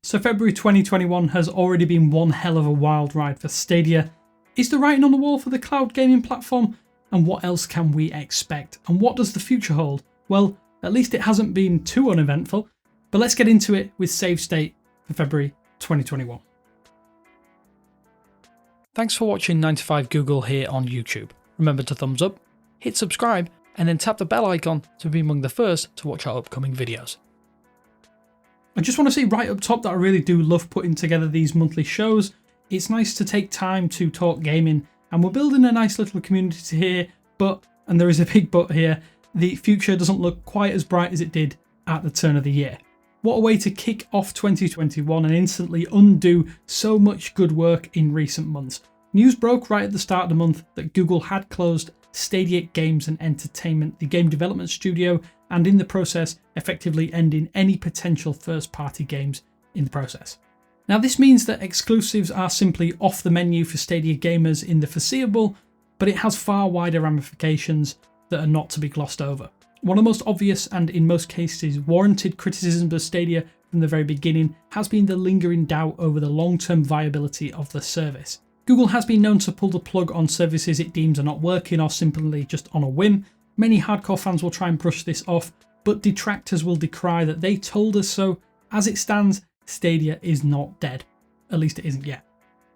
So February 2021 has already been one hell of a wild ride for Stadia. Is the writing on the wall for the cloud gaming platform? And what else can we expect? And what does the future hold? Well, at least it hasn't been too uneventful, but let's get into it with Save State for February 2021. Thanks for watching 9to5 Google here on YouTube. Remember to thumbs up, hit subscribe, and then tap the bell icon to be among the first to watch our upcoming videos. I just want to say right up top that I really do love putting together these monthly shows. It's nice to take time to talk gaming, and we're building a nice little community here, but, and there is a big but here, the future doesn't look quite as bright as it did at the turn of the year. What a way to kick off 2021 and instantly undo so much good work in recent months. News broke right at the start of the month that Google had closed Stadia Games and Entertainment, the game development studio, and in the process effectively ending any potential first-party games in the process. Now this means that exclusives are simply off the menu for Stadia gamers in the foreseeable, but it has far wider ramifications that are not to be glossed over. One of the most obvious and in most cases warranted criticisms of Stadia from the very beginning has been the lingering doubt over the long-term viability of the service. Google has been known to pull the plug on services it deems are not working or simply just on a whim. Many hardcore fans will try and brush this off, but detractors will decry that they told us so. As it stands, Stadia is not dead. At least it isn't yet.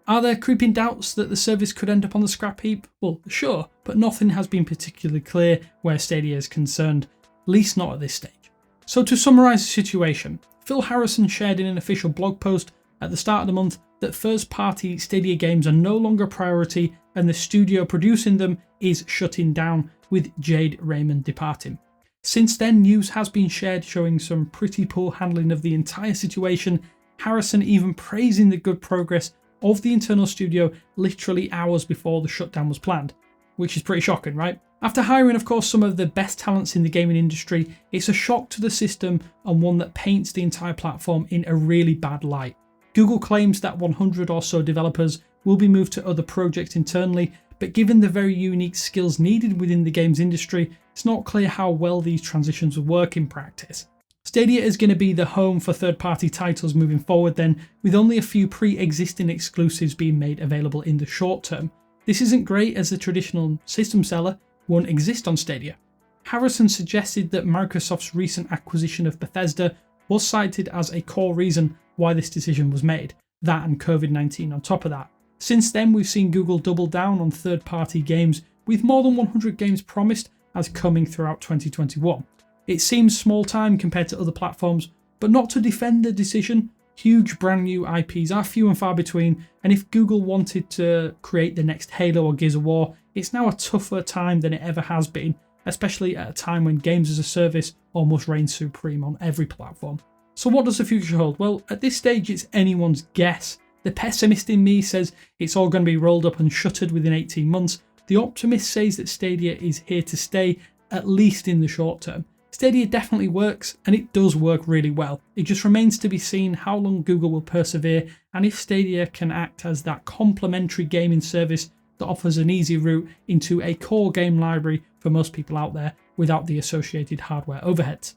Are there creeping doubts that the service could end up on the scrap heap? Well, sure, but nothing has been particularly clear where Stadia is concerned, at least not at this stage. So to summarise the situation, Phil Harrison shared in an official blog post at the start of the month that first-party Stadia games are no longer a priority and the studio producing them is shutting down, with Jade Raymond departing. Since then, news has been shared showing some pretty poor handling of the entire situation, Harrison even praising the good progress of the internal studio literally hours before the shutdown was planned, which is pretty shocking, right? After hiring, of course, some of the best talents in the gaming industry, it's a shock to the system and one that paints the entire platform in a really bad light. Google claims that 100 or so developers will be moved to other projects internally, but given the very unique skills needed within the games industry, it's not clear how well these transitions will work in practice. Stadia is going to be the home for third-party titles moving forward then, with only a few pre-existing exclusives being made available in the short term. This isn't great as the traditional system seller won't exist on Stadia. Harrison suggested that Microsoft's recent acquisition of Bethesda was cited as a core reason why this decision was made, that and COVID-19 on top of that. Since then, we've seen Google double down on third-party games, with more than 100 games promised as coming throughout 2021. It seems small time compared to other platforms, but not to defend the decision. Huge brand new IPs are few and far between, and if Google wanted to create the next Halo or Gears of War, it's now a tougher time than it ever has been, especially at a time when games as a service almost reign supreme on every platform. So what does the future hold? Well, at this stage it's anyone's guess. The pessimist in me says it's all going to be rolled up and shuttered within 18 months. The optimist says that Stadia is here to stay, at least in the short term. Stadia definitely works, and it does work really well. It just remains to be seen how long Google will persevere and if Stadia can act as that complementary gaming service that offers an easy route into a core game library for most people out there without the associated hardware overheads.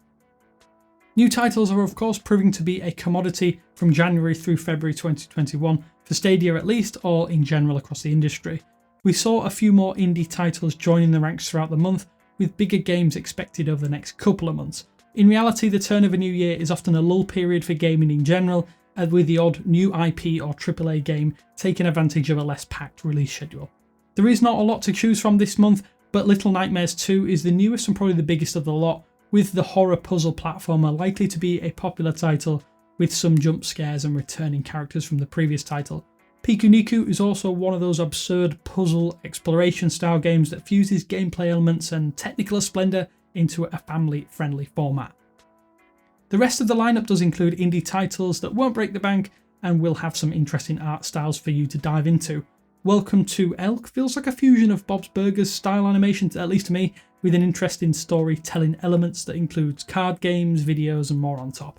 New titles are of course proving to be a commodity from January through February 2021, for Stadia at least, or in general across the industry. We saw a few more indie titles joining the ranks throughout the month, with bigger games expected over the next couple of months. In reality, the turn of a new year is often a lull period for gaming in general, with the odd new IP or AAA game taking advantage of a less packed release schedule. There is not a lot to choose from this month, but Little Nightmares 2 is the newest and probably the biggest of the lot, with the horror puzzle platformer likely to be a popular title with some jump scares and returning characters from the previous title. Pikuniku is also one of those absurd puzzle exploration style games that fuses gameplay elements and technical splendour into a family-friendly format. The rest of the lineup does include indie titles that won't break the bank and will have some interesting art styles for you to dive into. Welcome to Elk feels like a fusion of Bob's Burgers style animation, at least to me, with an interesting storytelling elements that includes card games, videos and more on top.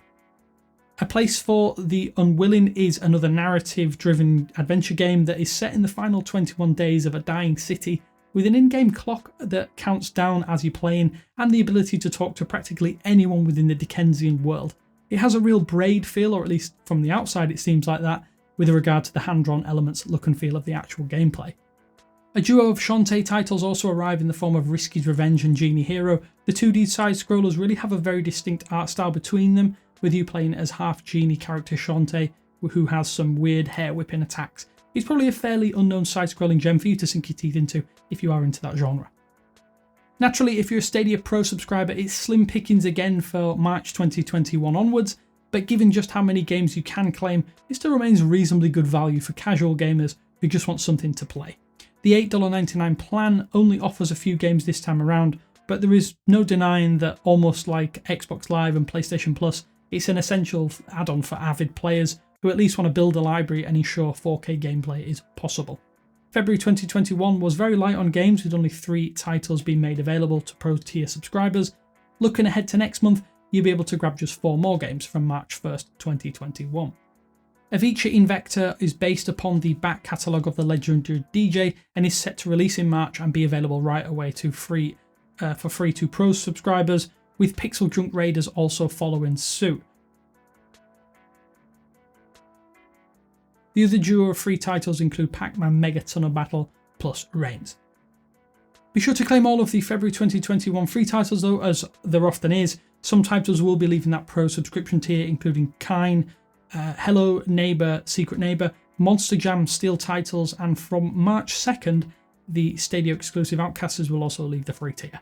A Place for the Unwilling is another narrative-driven adventure game that is set in the final 21 days of a dying city, with an in-game clock that counts down as you're playing and the ability to talk to practically anyone within the Dickensian world. It has a real Braid feel, or at least from the outside it seems like that, with regard to the hand-drawn elements, look and feel of the actual gameplay. A duo of Shantae titles also arrive in the form of Risky's Revenge and Genie Hero. The 2D side-scrollers really have a very distinct art style between them, with you playing as half Genie character Shantae, who has some weird hair-whipping attacks. It's probably a fairly unknown side-scrolling gem for you to sink your teeth into if you are into that genre. Naturally, if you're a Stadia Pro subscriber, it's slim pickings again for March 2021 onwards, but given just how many games you can claim, it still remains reasonably good value for casual gamers who just want something to play. The $8.99 plan only offers a few games this time around, but there is no denying that, almost like Xbox Live and PlayStation Plus, it's an essential add-on for avid players who at least want to build a library and ensure 4K gameplay is possible. February 2021 was very light on games, with only 3 titles being made available to Pro tier subscribers. Looking ahead to next month, you'll be able to grab just 4 more games from March 1st, 2021. Avicii Invector is based upon the back catalogue of the legendary DJ and is set to release in March and be available right away to free to Pro subscribers, with Pixel Junk Raiders also following suit. The other duo of free titles include Pac-Man Mega Tunnel Battle plus Reigns. Be sure to claim all of the February 2021 free titles though, as there often is. Some titles will be leaving that Pro subscription tier, including Kine, Hello Neighbor, Secret Neighbor, Monster Jam Steel titles, and from March 2nd, the Stadia exclusive Outcasters will also leave the free tier.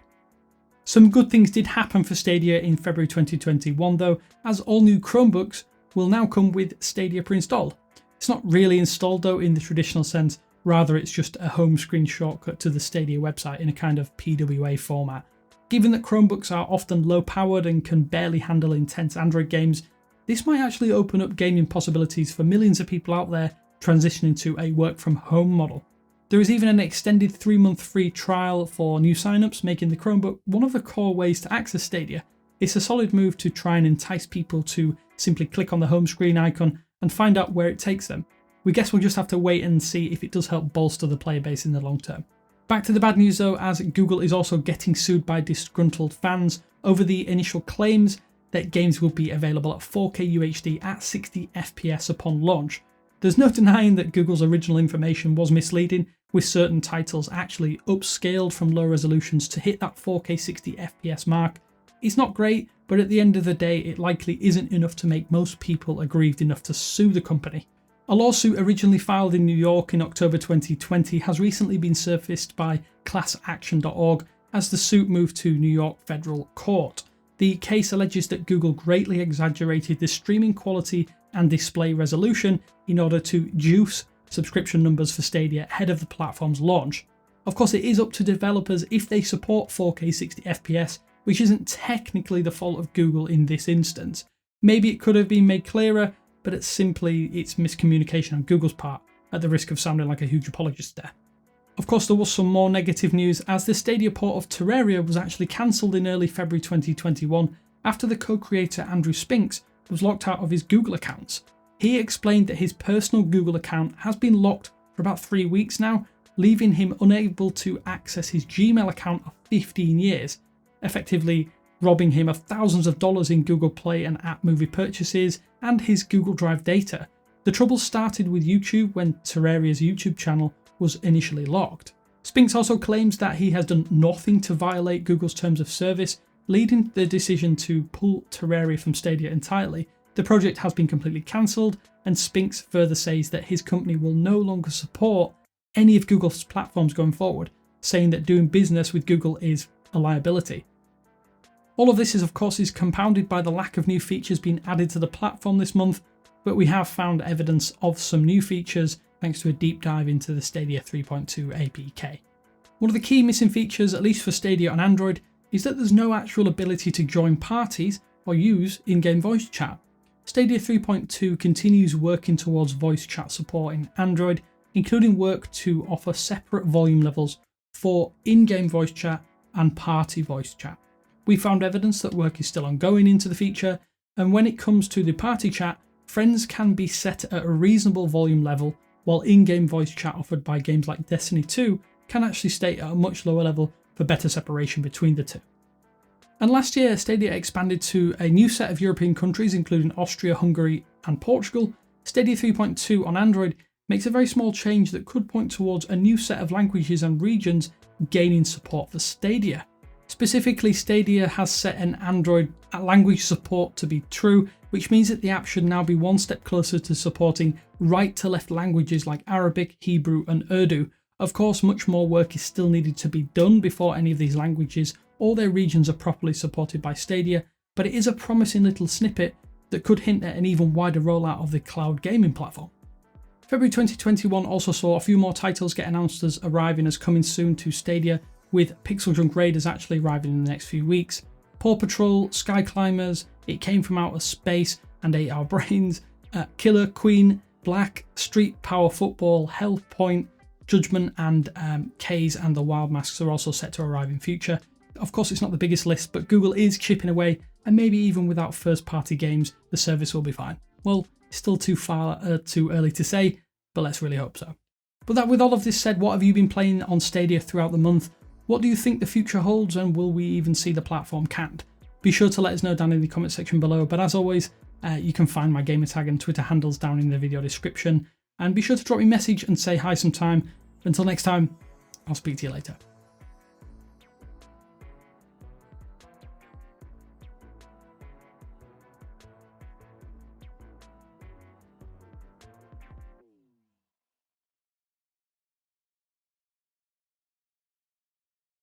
Some good things did happen for Stadia in February 2021 though, as all new Chromebooks will now come with Stadia pre-installed. It's not really installed though in the traditional sense, rather it's just a home screen shortcut to the Stadia website in a kind of PWA format. Given that Chromebooks are often low powered and can barely handle intense Android games, this might actually open up gaming possibilities for millions of people out there transitioning to a work from home model. There is even an extended 3-month free trial for new signups, making the Chromebook one of the core ways to access Stadia. It's a solid move to try and entice people to simply click on the home screen icon and find out where it takes them. We guess we'll just have to wait and see if it does help bolster the player base in the long term. Back to the bad news though, as Google is also getting sued by disgruntled fans over the initial claims that games will be available at 4K UHD at 60 FPS upon launch. There's no denying that Google's original information was misleading, with certain titles actually upscaled from low resolutions to hit that 4K 60 FPS mark. It's not great, but at the end of the day, it likely isn't enough to make most people aggrieved enough to sue the company. A lawsuit originally filed in New York in October 2020 has recently been surfaced by classaction.org as the suit moved to New York federal court. The case alleges that Google greatly exaggerated the streaming quality and display resolution in order to juice subscription numbers for Stadia ahead of the platform's launch. Of course, it is up to developers if they support 4K 60 FPS, which isn't technically the fault of Google in this instance. Maybe it could have been made clearer, but it's miscommunication on Google's part, at the risk of sounding like a huge apologist there. Of course, there was some more negative news, as the Stadia port of Terraria was actually cancelled in early February 2021 after the co-creator Andrew Spinks was locked out of his Google accounts. He explained that his personal Google account has been locked for about 3 weeks now, leaving him unable to access his Gmail account of 15 years, effectively robbing him of thousands of dollars in Google Play and app movie purchases and his Google Drive data. The trouble started with YouTube when Terraria's YouTube channel was initially locked. Spinks also claims that he has done nothing to violate Google's terms of service, leading to the decision to pull Terraria from Stadia entirely. The project has been completely cancelled, and Spinks further says that his company will no longer support any of Google's platforms going forward, saying that doing business with Google is a liability. All of this is, of course, compounded by the lack of new features being added to the platform this month, but we have found evidence of some new features thanks to a deep dive into the Stadia 3.2 APK. One of the key missing features, at least for Stadia on Android, is that there's no actual ability to join parties or use in-game voice chat. Stadia 3.2 continues working towards voice chat support in Android, including work to offer separate volume levels for in-game voice chat and party voice chat. We found evidence that work is still ongoing into the feature, and when it comes to the party chat, friends can be set at a reasonable volume level, while in-game voice chat offered by games like Destiny 2 can actually stay at a much lower level for better separation between the two. And last year, Stadia expanded to a new set of European countries, including Austria, Hungary, and Portugal. Stadia 3.2 on Android makes a very small change that could point towards a new set of languages and regions gaining support for Stadia. Specifically, Stadia has set an Android language support to be true, which means that the app should now be one step closer to supporting right-to-left languages like Arabic, Hebrew, and Urdu. Of course, much more work is still needed to be done before any of these languages or their regions are properly supported by Stadia, but it is a promising little snippet that could hint at an even wider rollout of the cloud gaming platform. February 2021 also saw a few more titles get announced as arriving as coming soon to Stadia, with Pixel Junk Raiders actually arriving in the next few weeks. Paw Patrol, Sky Climbers, It Came From Outer Space, and Ate Our Brains, Killer Queen, Black, Street Power Football, Health Point, Judgment, and K's and the Wilde Masks are also set to arrive in future. Of course, it's not the biggest list, but Google is chipping away, and maybe even without first-party games, the service will be fine. Well, still too early to say, but let's really hope so. But with all of this said, what have you been playing on Stadia throughout the month? What do you think the future holds, and will we even see the platform canned? Be sure to let us know down in the comment section below, but as always, you can find my gamertag and Twitter handles down in the video description, and be sure to drop me a message and say hi sometime. Until next time, I'll speak to you later.